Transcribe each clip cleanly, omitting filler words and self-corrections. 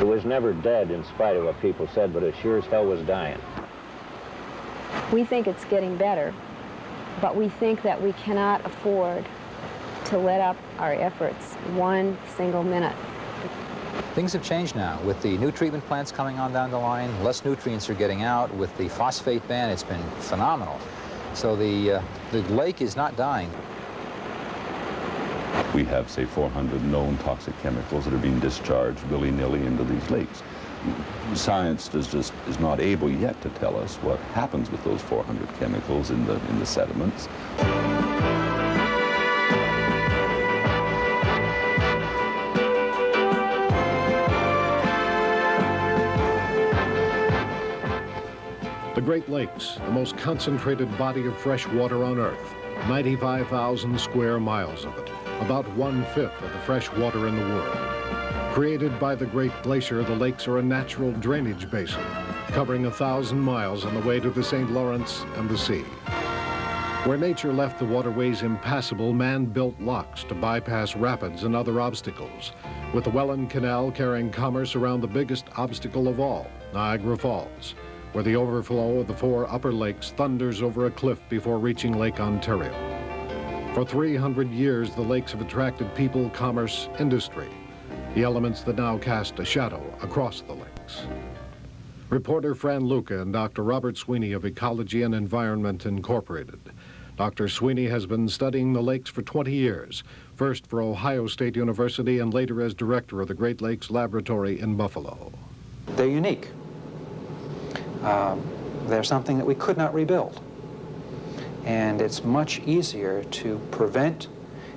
It was never dead in spite of what people said, but it sure as hell was dying. We think it's getting better, but we think that we cannot afford to let up our efforts one single minute. Things have changed now. With the new treatment plants coming on down the line, less nutrients are getting out. With the phosphate ban, it's been phenomenal. So the lake is not dying. We have, say, 400 known toxic chemicals that are being discharged willy-nilly into these lakes. Science is not able yet to tell us what happens with those 400 chemicals in the sediments. The Great Lakes, the most concentrated body of fresh water on Earth, 95,000 square miles of it, about 1/5 of the fresh water in the world. Created by the Great Glacier, the lakes are a natural drainage basin, covering 1,000 miles on the way to the St. Lawrence and the sea. Where nature left the waterways impassable, man built locks to bypass rapids and other obstacles, with the Welland Canal carrying commerce around the biggest obstacle of all, Niagara Falls, where the overflow of the 4 upper lakes thunders over a cliff before reaching Lake Ontario. For 300 years, the lakes have attracted people, commerce, industry, the elements that now cast a shadow across the lakes. Reporter Fran Lucca and Dr. Robert Sweeney of Ecology and Environment Incorporated. Dr. Sweeney has been studying the lakes for 20 years, first for Ohio State University and later as director of the Great Lakes Laboratory in Buffalo. They're unique. They're something that we could not rebuild. And it's much easier to prevent,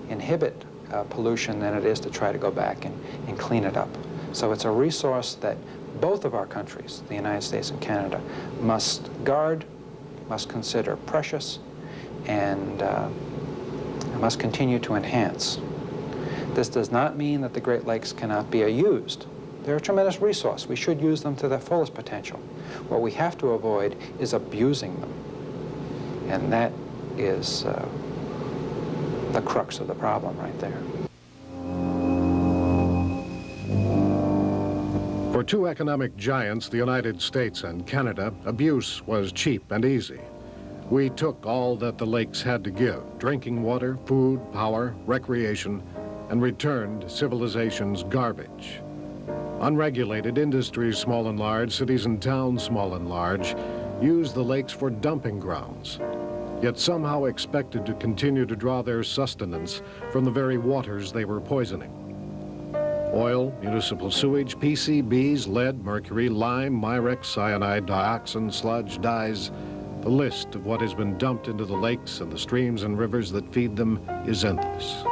inhibit pollution than it is to try to go back and clean it up. So it's a resource that both of our countries, the United States and Canada, must guard, must consider precious, and must continue to enhance. This does not mean that the Great Lakes cannot be used. They're a tremendous resource. We should use them to their fullest potential. What we have to avoid is abusing them. And that is the crux of the problem right there. For 2 economic giants, the United States and Canada, abuse was cheap and easy. We took all that the lakes had to give, drinking water, food, power, recreation, and returned civilization's garbage. Unregulated industries, small and large, cities and towns, small and large, used the lakes for dumping grounds, yet somehow expected to continue to draw their sustenance from the very waters they were poisoning. Oil, municipal sewage, PCBs, lead, mercury, lime, Mirex, cyanide, dioxin, sludge, dyes. The list of what has been dumped into the lakes and the streams and rivers that feed them is endless.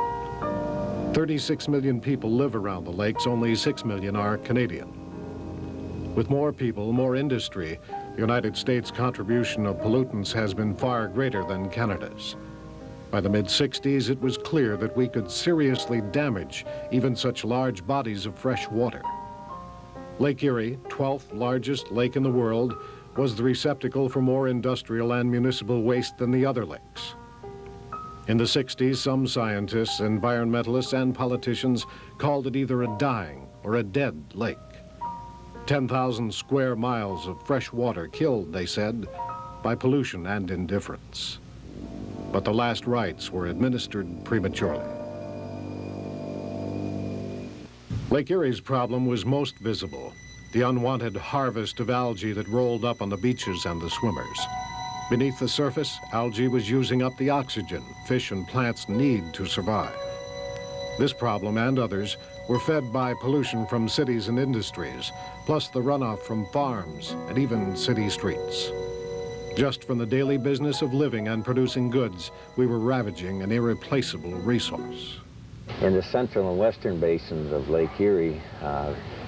36 million people live around the lakes, only 6 million are Canadian. With more people, more industry, the United States' contribution of pollutants has been far greater than Canada's. By the mid-60s, it was clear that we could seriously damage even such large bodies of fresh water. Lake Erie, 12th largest lake in the world, was the receptacle for more industrial and municipal waste than the other lakes. In the 60s, some scientists, environmentalists, and politicians called it either a dying or a dead lake. 10,000 square miles of fresh water killed, they said, by pollution and indifference. But the last rites were administered prematurely. Lake Erie's problem was most visible, the unwanted harvest of algae that rolled up on the beaches and the swimmers. Beneath the surface, algae was using up the oxygen fish and plants need to survive. This problem and others were fed by pollution from cities and industries, plus the runoff from farms and even city streets. Just from the daily business of living and producing goods, we were ravaging an irreplaceable resource. In the central and western basins of Lake Erie,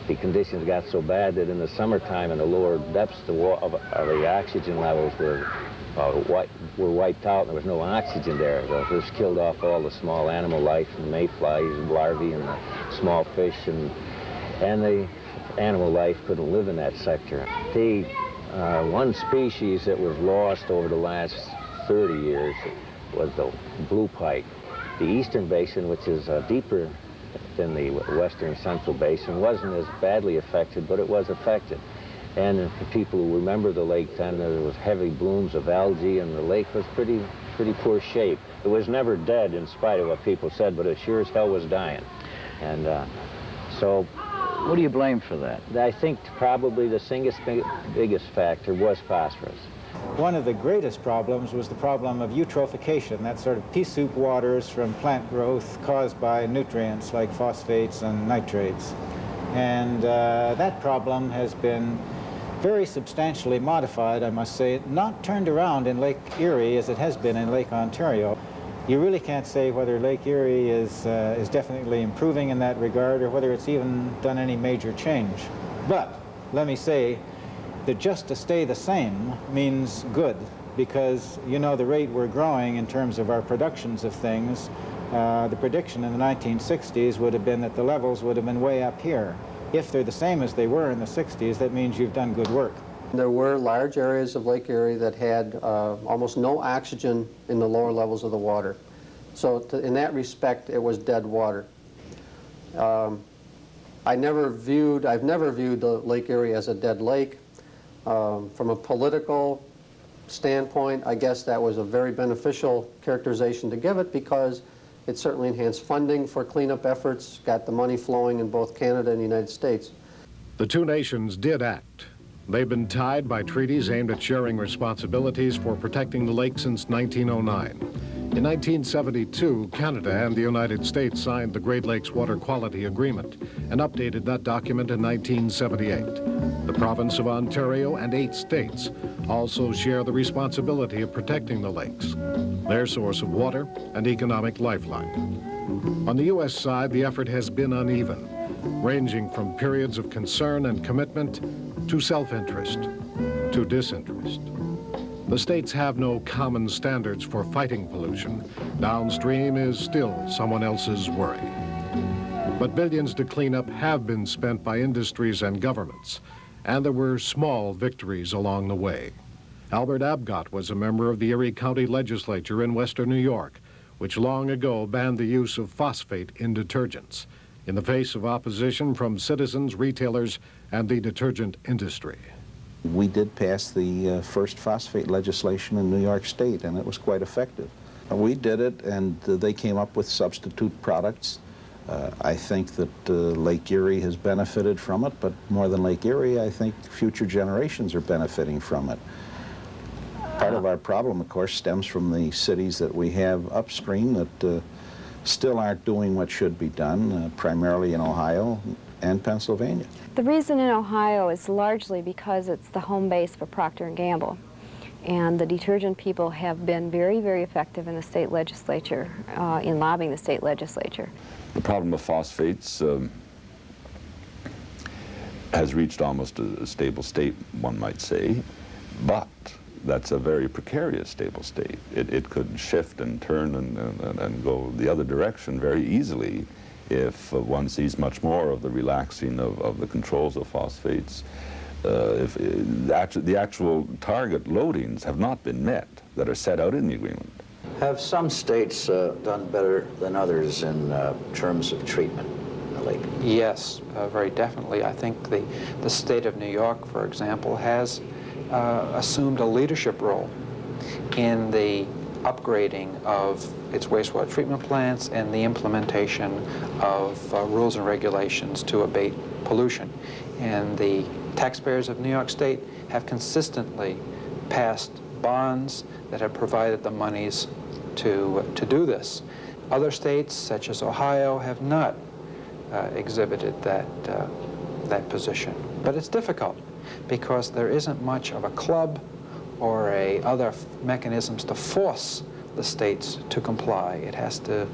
the conditions got so bad that in the summertime in the lower depths, the oxygen levels were wiped out and there was no oxygen there. This killed off all the small animal life, the mayflies and larvae and the small fish, and the animal life couldn't live in that sector. The One species that was lost over the last 30 years was the blue pike. The eastern basin, which is deeper than the western central basin, wasn't as badly affected, but it was affected. And for people who remember the lake then, there was heavy blooms of algae, and the lake was pretty poor shape. It was never dead, in spite of what people said, but it sure as hell was dying. And so... What do you blame for that? I think probably the biggest factor was phosphorus. One of the greatest problems was the problem of eutrophication, that sort of pea soup waters from plant growth caused by nutrients like phosphates and nitrates. And that problem has been very substantially modified, I must say, not turned around in Lake Erie as it has been in Lake Ontario. You really can't say whether Lake Erie is definitely improving in that regard or whether it's even done any major change. But let me say that just to stay the same means good, because you know the rate we're growing in terms of our productions of things, the prediction in the 1960s would have been that the levels would have been way up here. If they're the same as they were in the 60s, that means you've done good work. There were large areas of Lake Erie that had almost no oxygen in the lower levels of the water. So in that respect, it was dead water. I've never viewed the Lake Erie as a dead lake. From a political standpoint, I guess that was a very beneficial characterization to give it, because it certainly enhanced funding for cleanup efforts, got the money flowing in both Canada and the United States. The two nations did act. They've been tied by treaties aimed at sharing responsibilities for protecting the lake since 1909. In 1972, Canada and the United States signed the Great Lakes Water Quality Agreement and updated that document in 1978. The province of Ontario and 8 states also share the responsibility of protecting the lakes, their source of water and economic lifeline. On the U.S. side, the effort has been uneven, ranging from periods of concern and commitment to self-interest, to disinterest. The states have no common standards for fighting pollution. Downstream is still someone else's worry. But billions to clean up have been spent by industries and governments, and there were small victories along the way. Albert Abgott was a member of the Erie County Legislature in Western New York, which long ago banned the use of phosphate in detergents, in the face of opposition from citizens, retailers, and the detergent industry. We did pass the first phosphate legislation in New York State, and it was quite effective. We did it, and they came up with substitute products. I think that Lake Erie has benefited from it, but more than Lake Erie, I think future generations are benefiting from it. Part of our problem, of course, stems from the cities that we have upstream that still aren't doing what should be done, primarily in Ohio and Pennsylvania. The reason in Ohio is largely because it's the home base for Procter & Gamble. And the detergent people have been very, very effective in the state legislature, in lobbying the state legislature. The problem of phosphates has reached almost a stable state, one might say, but that's a very precarious stable state. It could shift and turn and go the other direction very easily if one sees much more of the relaxing of the controls of phosphates. If the actual target loadings have not been met that are set out in the agreement. Have some states done better than others in terms of treatment in the lake? Yes, very definitely. I think the state of New York, for example, has assumed a leadership role in the upgrading of its wastewater treatment plants and the implementation of rules and regulations to abate pollution. And the taxpayers of New York State have consistently passed bonds that have provided the monies to do this. Other states, such as Ohio, have not exhibited that position. But it's difficult because there isn't much of a club or other mechanisms to force the states to comply. It has to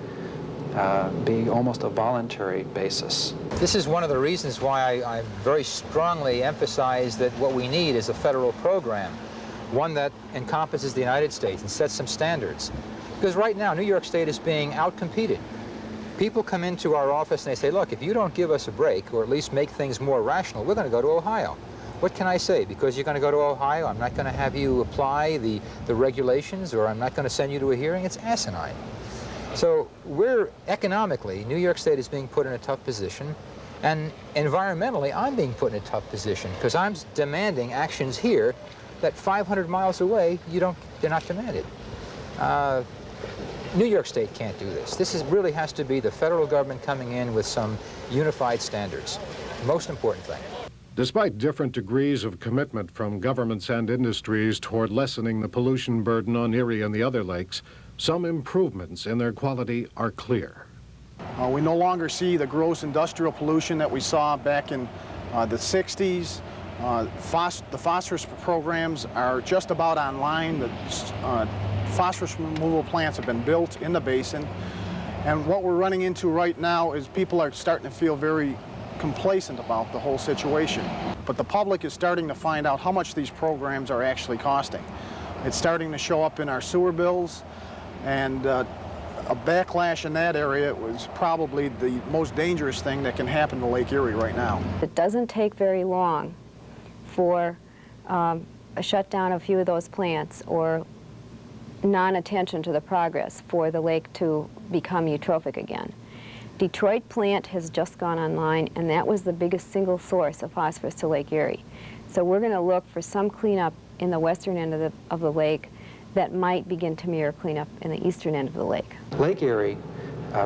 be almost a voluntary basis. This is one of the reasons why I very strongly emphasize that what we need is a federal program, one that encompasses the United States and sets some standards. Because right now, New York State is being outcompeted. People come into our office and they say, look, if you don't give us a break, or at least make things more rational, we're going to go to Ohio. What can I say? Because you're going to go to Ohio, I'm not going to have you apply the regulations, or I'm not going to send you to a hearing. It's asinine. So we're economically, New York State is being put in a tough position, and environmentally, I'm being put in a tough position because I'm demanding actions here that 500 miles away, they're not demanded. New York State can't do this. This really has to be the federal government coming in with some unified standards. Most important thing. Despite different degrees of commitment from governments and industries toward lessening the pollution burden on Erie and the other lakes, some improvements in their quality are clear. We no longer see the gross industrial pollution that we saw back in the 60s. The phosphorus programs are just about online. The phosphorus removal plants have been built in the basin. And what we're running into right now is people are starting to feel very complacent about the whole situation. But the public is starting to find out how much these programs are actually costing. It's starting to show up in our sewer bills, and a backlash in that area was probably the most dangerous thing that can happen to Lake Erie right now. It doesn't take very long for a shutdown of a few of those plants or non-attention to the progress for the lake to become eutrophic again. Detroit plant has just gone online, and that was the biggest single source of phosphorus to Lake Erie. So we're going to look for some cleanup in the western end of the lake that might begin to mirror cleanup in the eastern end of the lake. Lake Erie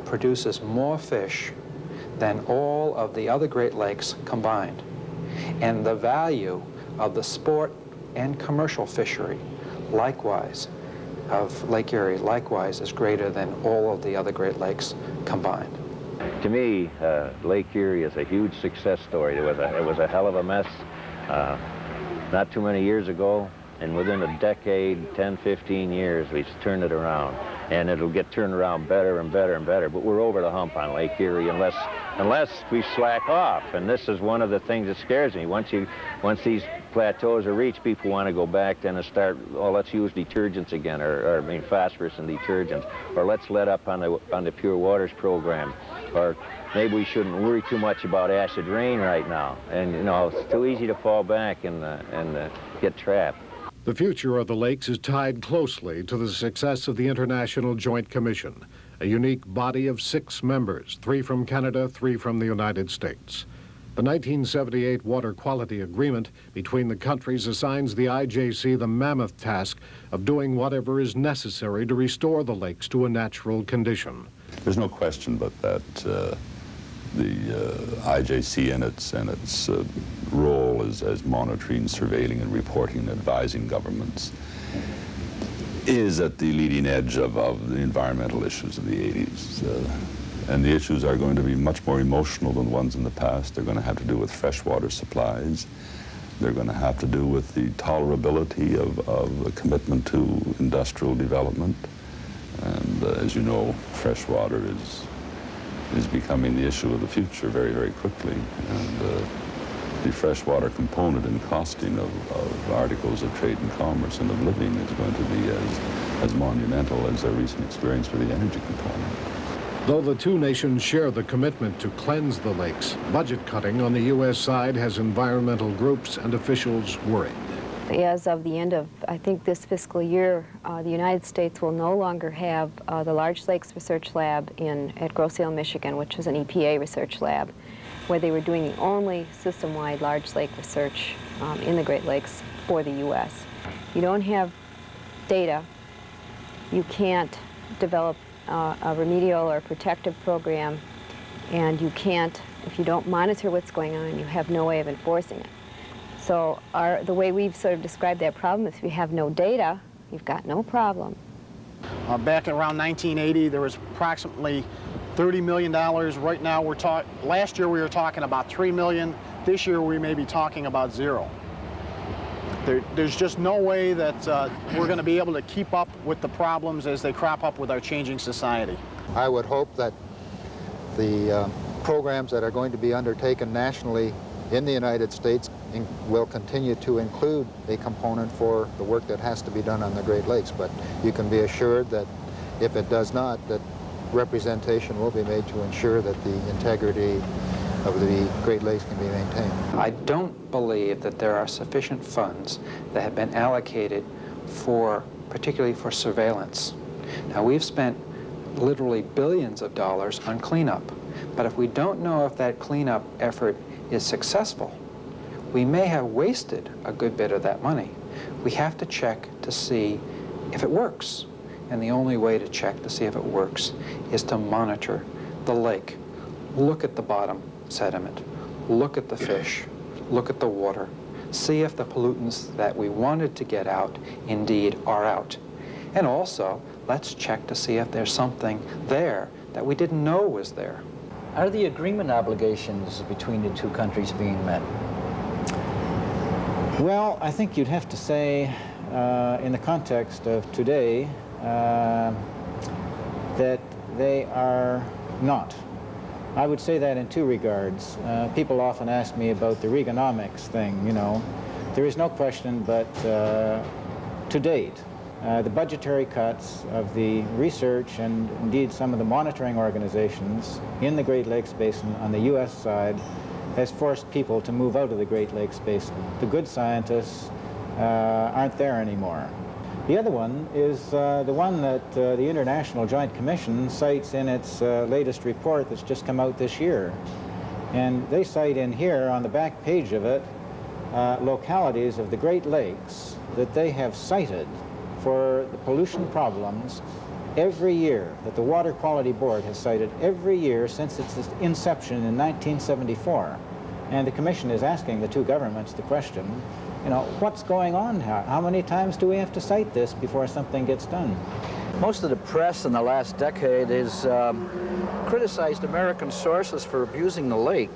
produces more fish than all of the other Great Lakes combined. And the value of the sport and commercial fishery, likewise, of Lake Erie, likewise, is greater than all of the other Great Lakes combined. To me, Lake Erie is a huge success story. It was a hell of a mess not too many years ago, and within a decade, 10, 15 years, we've turned it around. And it'll get turned around better and better and better, but we're over the hump on Lake Erie unless we slack off. And this is one of the things that scares me. Once these plateaus are reached, people want to go back then and start, oh, let's use detergents again, or phosphorus and detergents, or let's let up on the Pure Waters program, or maybe we shouldn't worry too much about acid rain right now. And you know, it's too easy to fall back and get trapped. The future of the lakes is tied closely to the success of the International Joint Commission, a unique body of 6 members, 3 from Canada, 3 from the United States. The 1978 Water Quality Agreement between the countries assigns the IJC the mammoth task of doing whatever is necessary to restore the lakes to a natural condition. There's no question but that the IJC and its role as monitoring, surveilling, and reporting and advising governments is at the leading edge of the environmental issues of the 80s. And the issues are going to be much more emotional than the ones in the past. They're going to have to do with freshwater supplies. They're going to have to do with the tolerability of a commitment to industrial development. And as you know, freshwater is becoming the issue of the future very, very quickly. And the freshwater component in costing of articles of trade and commerce and of living is going to be as monumental as our recent experience with the energy component. Though the 2 nations share the commitment to cleanse the lakes, budget cutting on the U.S. side has environmental groups and officials worried. As of the end of, I think, this fiscal year, the United States will no longer have the Large Lakes Research Lab at Grosse Ile, Michigan, which is an EPA research lab, where they were doing the only system-wide large lake research in the Great Lakes for the U.S. You don't have data, you can't develop a remedial or protective program, and you can't, if you don't monitor what's going on, you have no way of enforcing it. So the way we've sort of described that problem is if you have no data, you've got no problem. Back around 1980, there was approximately $30 million. Right now, last year we were talking about $3 million. This year we may be talking about 0. There's just no way that we're going to be able to keep up with the problems as they crop up with our changing society. I would hope that the programs that are going to be undertaken nationally in the United States will continue to include a component for the work that has to be done on the Great Lakes. But you can be assured that if it does not, that representation will be made to ensure that the integrity of the Great Lakes can be maintained. I don't believe that there are sufficient funds that have been allocated particularly for surveillance. Now, we've spent literally billions of dollars on cleanup, but if we don't know if that cleanup effort is successful, we may have wasted a good bit of that money. We have to check to see if it works. And the only way to check to see if it works is to monitor the lake. Look at the bottom sediment, look at the fish, look at the water, see if the pollutants that we wanted to get out indeed are out. And also, let's check to see if there's something there that we didn't know was there. Are the agreement obligations between the two countries being met? Well, I think you'd have to say, in the context of today, that they are not. I would say that in two regards. People often ask me about the Reaganomics thing, you know. There is no question, but to date, the budgetary cuts of the research and indeed some of the monitoring organizations in the Great Lakes Basin on the U.S. side has forced people to move out of the Great Lakes Basin. The good scientists aren't there anymore. The other one is the one that the International Joint Commission cites in its latest report that's just come out this year. And they cite in here, on the back page of it, localities of the Great Lakes that they have cited for the pollution problems every year, that the Water Quality Board has cited every year since its inception in 1974. And the Commission is asking the two governments the question, you know, what's going on here? How many times do we have to cite this before something gets done? Most of the press in the last decade has criticized American sources for abusing the lake.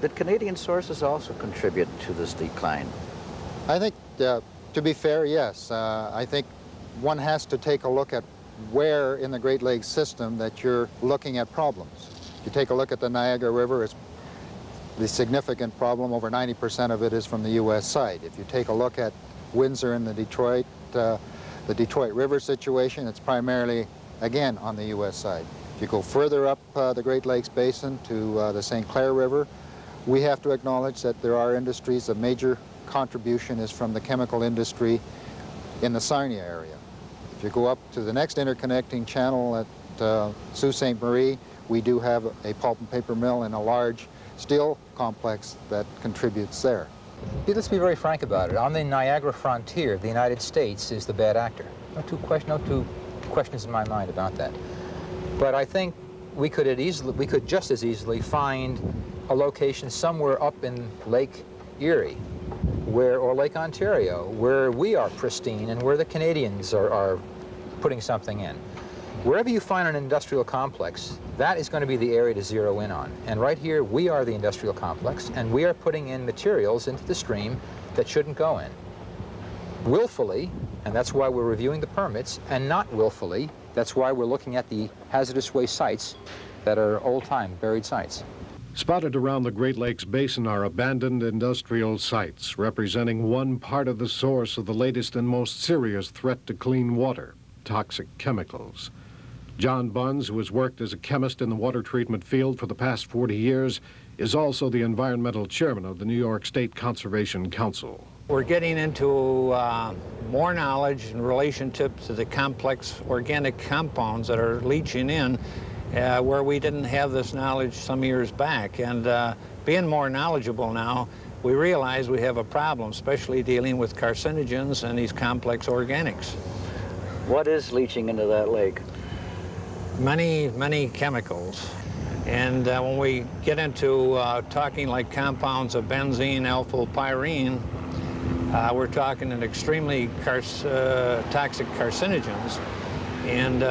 Did Canadian sources also contribute to this decline? I think, to be fair, yes. I think one has to take a look at where in the Great Lakes system that you're looking at problems. If you take a look at the Niagara River, it's the significant problem, over 90% of it is from the U.S. side. If you take a look at Windsor and the Detroit River situation, it's primarily, again, on the U.S. side. If you go further up the Great Lakes Basin to the St. Clair River, we have to acknowledge that there are industries. A major contribution is from the chemical industry in the Sarnia area. If you go up to the next interconnecting channel at Sault Ste. Marie, we do have a pulp and paper mill and a large steel complex that contributes there. Let's be very frank about it. On the Niagara frontier, the United States is the bad actor. No two questions in my mind about that. But I think we could just as easily find a location somewhere up in Lake Erie, or Lake Ontario, where we are pristine and where the Canadians are putting something in. Wherever you find an industrial complex, that is going to be the area to zero in on. And right here, we are the industrial complex, and we are putting in materials into the stream that shouldn't go in. Willfully, and that's why we're reviewing the permits, and not willfully, that's why we're looking at the hazardous waste sites that are old-time buried sites. Spotted around the Great Lakes Basin are abandoned industrial sites, representing one part of the source of the latest and most serious threat to clean water, toxic chemicals. John Bunz, who has worked as a chemist in the water treatment field for the past 40 years, is also the environmental chairman of the New York State Conservation Council. We're getting into more knowledge in relationship to the complex organic compounds that are leaching in, where we didn't have this knowledge some years back. And being more knowledgeable now, we realize we have a problem, especially dealing with carcinogens and these complex organics. What is leaching into that lake? Many chemicals. And when we get into talking like compounds of benzene, alpha-pyrene, we're talking an extremely toxic carcinogens, and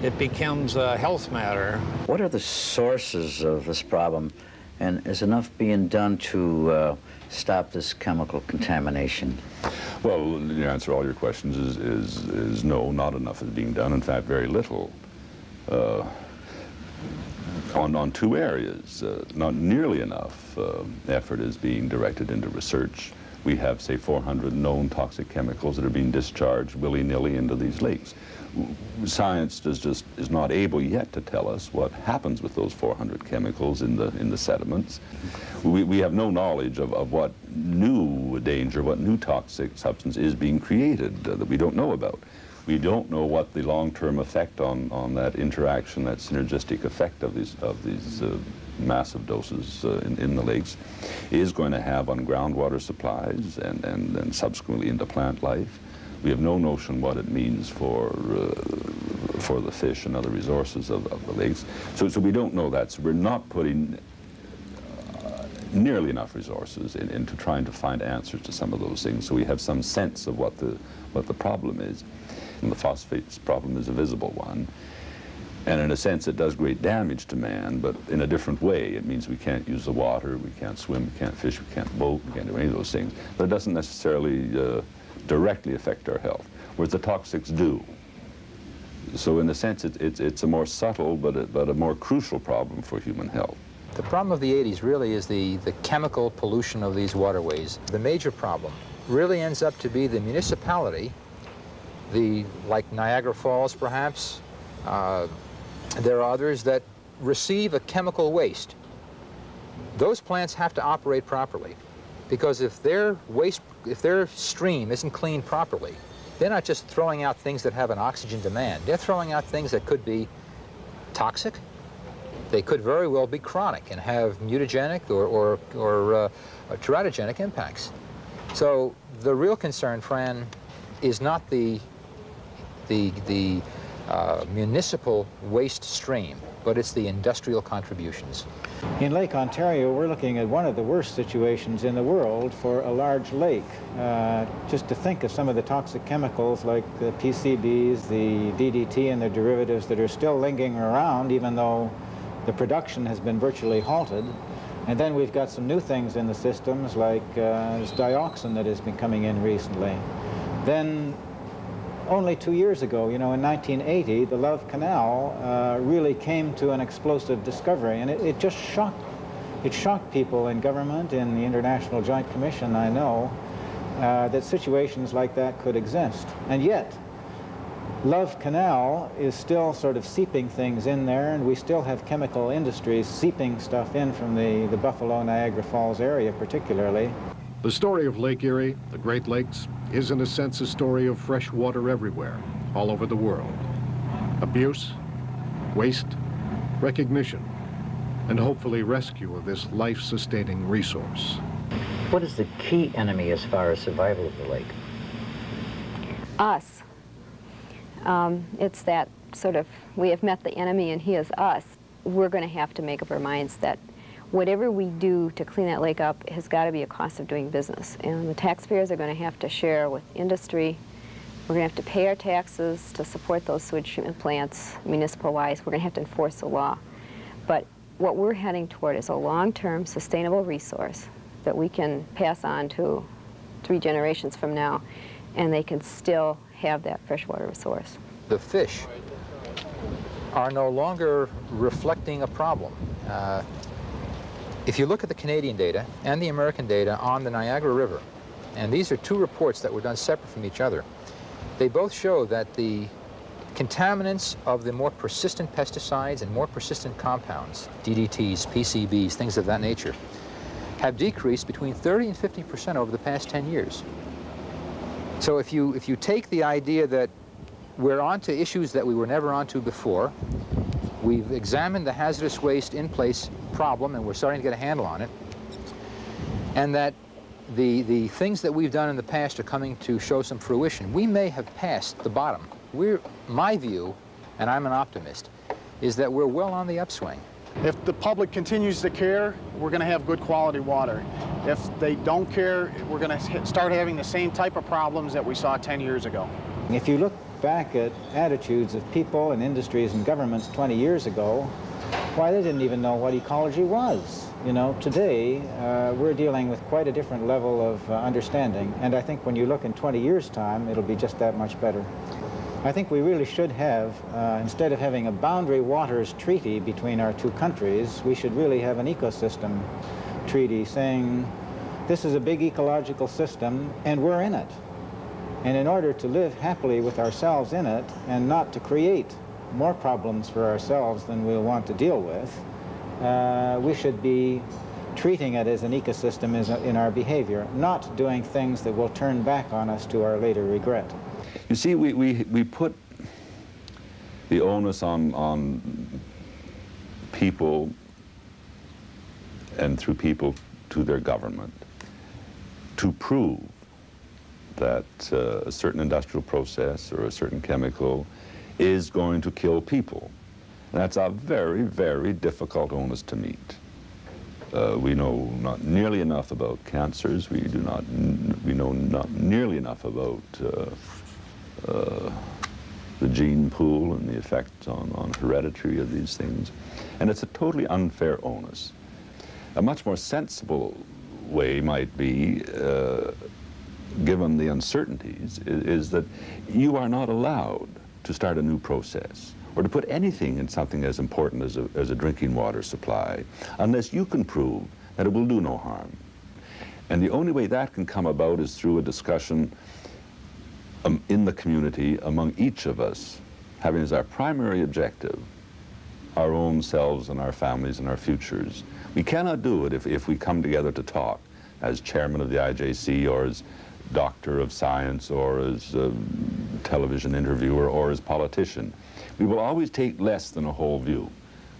it becomes a health matter. What are the sources of this problem, and is enough being done to stop this chemical contamination? Well, the answer to all your questions is no, not enough is being done. In fact, very little. On two areas, not nearly enough effort is being directed into research we have, say, 400 known toxic chemicals that are being discharged willy-nilly into these lakes. Science is not able yet to tell us what happens with those 400 chemicals in the sediments. We have no knowledge of what new danger, what new toxic substance is being created that we don't know about. We don't know what the long-term effect on that interaction, that synergistic effect of these massive doses in the lakes is going to have on groundwater supplies and subsequently into plant life. We have no notion what it means for the fish and other resources of the lakes. So we don't know that. So we're not putting nearly enough resources into trying to find answers to some of those things. So we have some sense of what the problem is. And the phosphates problem is a visible one. And in a sense, it does great damage to man, but in a different way. It means we can't use the water, we can't swim, we can't fish, we can't boat, we can't do any of those things. But it doesn't necessarily directly affect our health, whereas the toxics do. So in a sense, it's a more subtle but a more crucial problem for human health. The problem of the 80s really is the chemical pollution of these waterways. The major problem really ends up to be the municipality, like Niagara Falls perhaps. There are others that receive a chemical waste. Those plants have to operate properly, because if their stream isn't cleaned properly, they're not just throwing out things that have an oxygen demand. They're throwing out things that could be toxic. They could very well be chronic and have mutagenic or teratogenic impacts. So the real concern, Fran, is not the municipal waste stream, but it's the industrial contributions. In Lake Ontario, we're looking at one of the worst situations in the world for a large lake. Just to think of some of the toxic chemicals like the PCBs, the DDT and their derivatives that are still lingering around even though the production has been virtually halted. And then we've got some new things in the systems like this dioxin that has been coming in recently. Then only 2 years ago, in 1980, the Love Canal really came to an explosive discovery, and it just shocked people in government, in the International Joint Commission, I know, that situations like that could exist. And yet, Love Canal is still sort of seeping things in there, and we still have chemical industries seeping stuff in from the Buffalo, Niagara Falls area particularly. The story of Lake Erie, the Great Lakes, is in a sense a story of fresh water everywhere, all over the world. Abuse, waste, recognition, and hopefully rescue of this life-sustaining resource. What is the key enemy as far as survival of the lake? Us. It's that sort of, we have met the enemy and he is us. We're going to have to make up our minds that whatever we do to clean that lake up has got to be a cost of doing business. And the taxpayers are going to have to share with industry. We're going to have to pay our taxes to support those sewage treatment plants, municipal-wise. We're going to have to enforce the law. But what we're heading toward is a long-term sustainable resource that we can pass on to 3 generations from now, and they can still have that freshwater resource. The fish are no longer reflecting a problem. If you look at the Canadian data and the American data on the Niagara River, and these are 2 reports that were done separate from each other, they both show that the contaminants of the more persistent pesticides and more persistent compounds, DDTs, PCBs, things of that nature, have decreased between 30 and 50% over the past 10 years. So if you take the idea that we're onto issues that we were never onto before, we've examined the hazardous waste in place problem and we're starting to get a handle on it, and that the things that we've done in the past are coming to show some fruition, we may have passed the bottom. My view, and I'm an optimist, is that we're well on the upswing. If the public continues to care, we're going to have good quality water. If they don't care, we're going to start having the same type of problems that we saw 10 years ago. If you look back at attitudes of people and industries and governments 20 years ago, why, they didn't even know what ecology was. Today, we're dealing with quite a different level of understanding, and I think when you look in 20 years' time, it'll be just that much better. I think we really should have, instead of having a boundary waters treaty between our 2 countries, we should really have an ecosystem treaty saying This is a big ecological system, and we're in it. And in order to live happily with ourselves in it and not to create more problems for ourselves than we'll want to deal with, we should be treating it as an ecosystem in our behavior, not doing things that will turn back on us to our later regret. You see, we put the onus on people, and through people to their government, to prove that a certain industrial process or a certain chemical is going to kill people. And that's a very, very difficult onus to meet. We know not nearly enough about cancers. We know not nearly enough about the gene pool and the effect on heredity of these things. And it's a totally unfair onus. A much more sensible way might be, given the uncertainties, is that you are not allowed to start a new process or to put anything in something as important as a drinking water supply unless you can prove that it will do no harm. And the only way that can come about is through a discussion in the community among each of us, having as our primary objective our own selves and our families and our futures. We cannot do it if we come together to talk as chairman of the IJC or as doctor of science or as television interviewer or as politician. We will always take less than a whole view.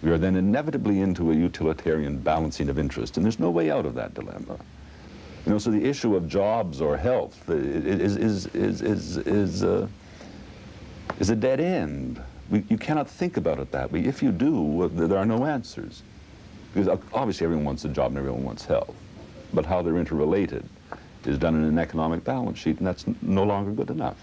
We are then inevitably into a utilitarian balancing of interest, and there's no way out of that dilemma. You know, so the issue of jobs or health is a dead end. You cannot think about it that way. If you do, there are no answers. Because obviously everyone wants a job and everyone wants health. But how they're interrelated is done in an economic balance sheet, and that's no longer good enough.